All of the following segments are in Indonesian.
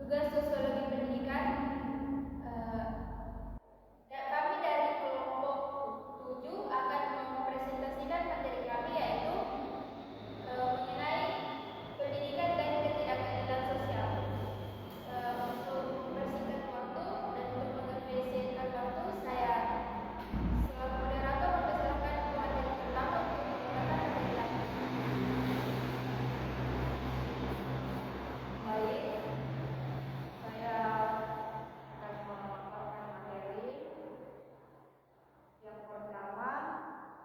tugas sosiologi pendidikan. Kami dari kelompok 7 akan mempresentasikan materi kami, yaitu mengenai pendidikan dan ketidakadilan sosial. Untuk mempersingkat waktu dan untuk mengefisienkan waktu, saya selaku moderator mempersilakan pemateri pertama untuk menggunakan materi kami. Baik, saya akan memaparkan materi. Yang pertama,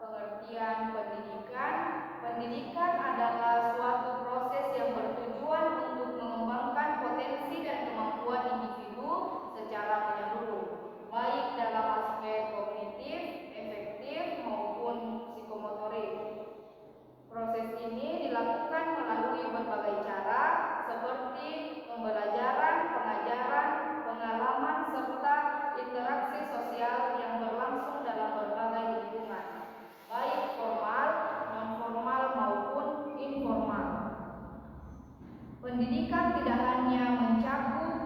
pengertian pendidikan. Pendidikan adalah suatu proses yang bertujuan untuk mengembangkan potensi dan kemampuan individu secara menyeluruh, baik dalam aspek kognitif, efektif maupun psikomotorik. Proses ini dilakukan melalui berbagai cara seperti pembelajaran, pengajaran, pengalaman, serta interaksi sosial yang berlangsung dalam berbagai lingkungan, baik formal, non-formal maupun informal. Pendidikan tidak hanya mencakup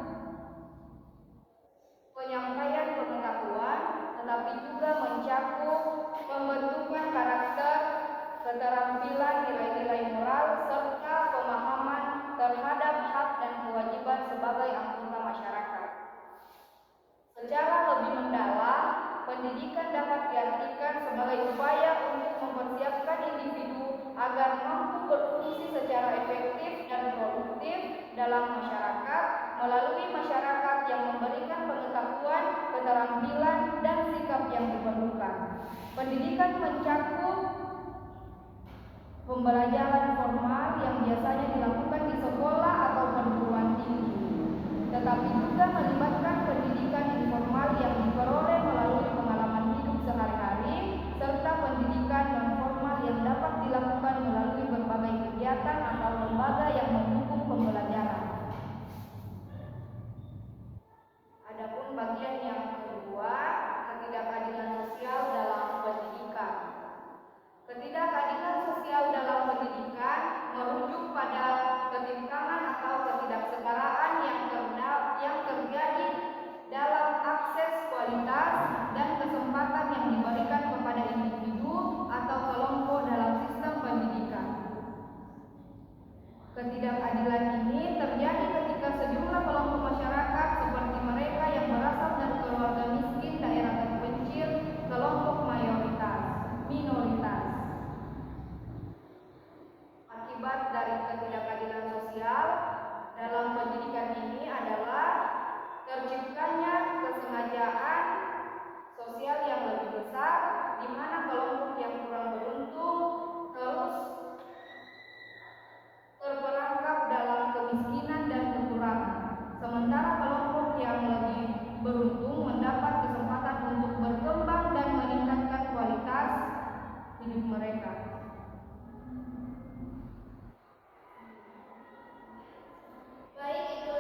penyampaian pengetahuan, tetapi juga mencakup pembentukan karakter, keterampilan nilai-nilai moral, serta pemahaman terhadap hak dan kewajiban sebagai anggota masyarakat. Secara lebih mendalam, pendidikan dapat diartikan sebagai upaya untuk mempersiapkan individu agar mampu berfungsi secara efektif dan produktif dalam masyarakat melalui masyarakat yang memberikan pengetahuan, keterampilan, dan sikap yang diperlukan. Pendidikan mencakup pembelajaran formal yang biasanya dilakukan di sekolah atau perguruan tinggi, tetapi juga melibatkan pendidikan informal yang diperoleh melalui pengalaman hidup sehari-hari, serta pendidikan non-formal yang dapat dilakukan melalui berbagai kegiatan atau lembaga yang mendukung pembelajaran. Adapun bagian yang kedua, ketidakadilan sosial dalam pendidikan. Ketidakadilan sosial dalam pendidikan merujuk pada ketimpangan atau ketidaksetaraan yang terjadi dalam akses, kualitas, dan kesempatan yang diberikan kepada individu atau kelompok dalam sistem pendidikan. Ketidakadilan ini terjadi ketika sejumlah kelompok masyarakat seperti mereka yang berasal dari keluarga miskin, daerah terpencil, kelompok minoritas. Akibat dari ketidakadilan sosial dalam pendidikan ini adalah terciptanya kesengajaan sosial yang lebih besar, di mana kelompok yang kurang beruntung terus terperangkap dalam kemiskinan dan kekurangan, sementara kelompok yang lebih beruntung mendapat kesempatan untuk berkembang dan meningkatkan kualitas hidup mereka. Baik, itu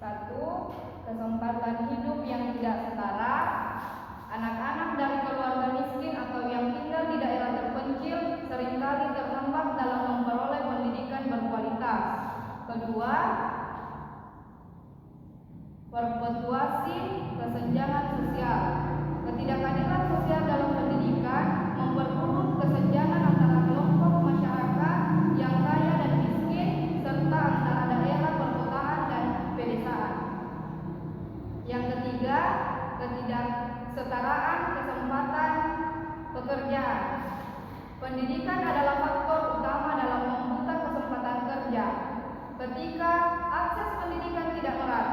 Satu, kesempatan hidup yang tidak setara. Anak-anak dari keluarga miskin atau yang tinggal di daerah terpencil seringkali terhambat dalam memperoleh pendidikan berkualitas. Kedua, perpetuasi kesenjangan sosial. Ketidakadilan sosial dalam pendidikan memperburuk kesenjangan antara kelompok masyarakat yang kaya dan miskin serta antara daerah perkotaan dan pedesaan. Yang ketiga, ketidaksetaraan kesempatan pekerjaan. Pendidikan adalah faktor utama dalam membuka kesempatan kerja. Ketika akses pendidikan tidak merata,